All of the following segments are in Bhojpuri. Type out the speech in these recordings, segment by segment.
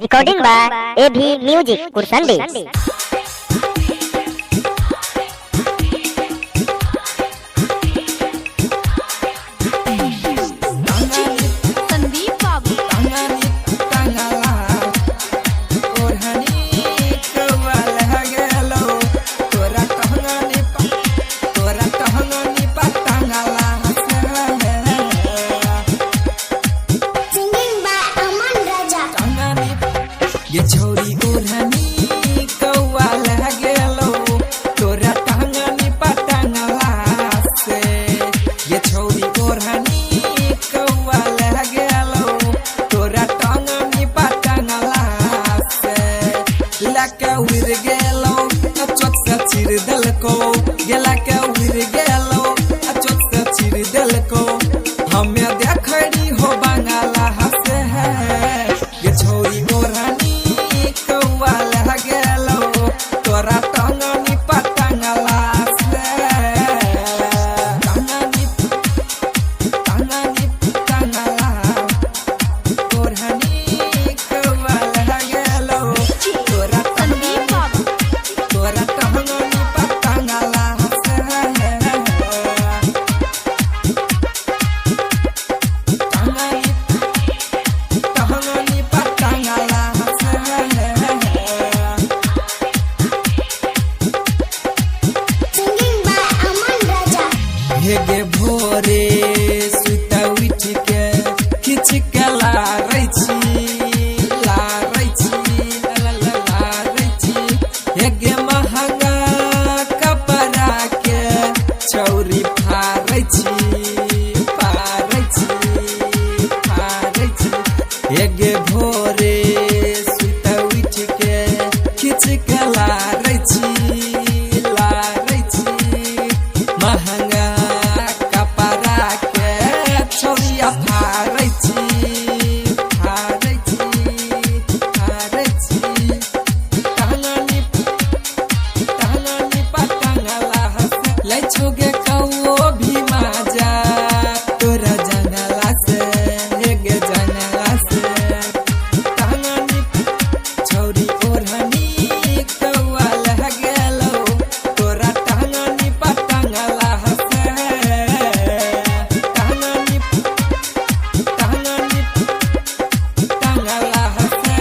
Recording by Abhi music Kursandi. ये छोरी ओढ़नी कौआ लगेलो तोरा टहंगनी पटंगला से। ये छोरी ओढ़नी कौआ लगेलो तोरा टहंगनी पटंगला से। लके उड़ गेलो चोट से चिर देलको गेला के उड़ गेलो चोट से चिर देलको हमें देखड़ी हो बंगाला हसे है। ये छोरी ओढ़नी तोरा टंगनी पटंगला से। टंगनी पटंगला ओढ़नी कौआ लगेलो तोरा टंगनी पटंगला से। टंगनी पटंगला हेगे भोरे सुता उठ के खिच के लारै छी हेगे महंगा कपड़ा के छौरी फारै छी हेगे भोरे सुता उठ के खिच के लारै छी महंगा छोगे कौओ भी माजा तोरा जंगला से। हेगे जंगला से टहंगनी छोरी ओढ़नी कौआ लगेलो तोरा टहंगनी पटंगला से। टहंगनी पटंगला से।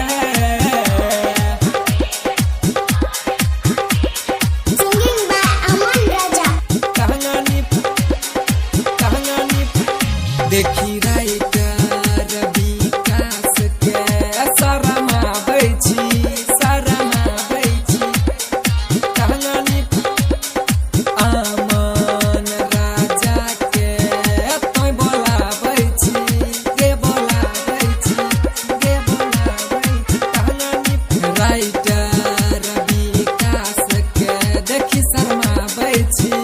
देखी राइटर विकास के शरमाबै छी टहंगनी अमन राजा के तोय बोलाबै छी टहंगनी राइटर विकास के देखी शरमाबै छी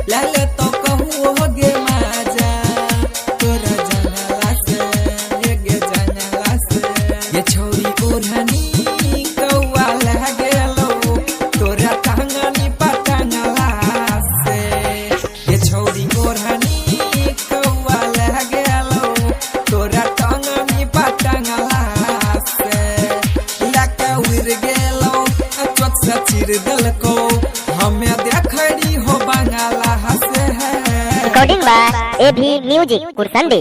लाले तो कहू होगे माजा तोरा जंगला से। हेगे जंगला से ये छोरी ओढ़नी कौआ लगेलो तोरा टहंगनी पटंगला से। ये छोरी ओढ़नी कौआ लगेलो तोरा टहंगनी पटंगला से। लके उड़ गेलो चोट से चिर देलको हमें देखड़ी हो बंगाला हसे है। Recording by Abhi music कुरसंडी।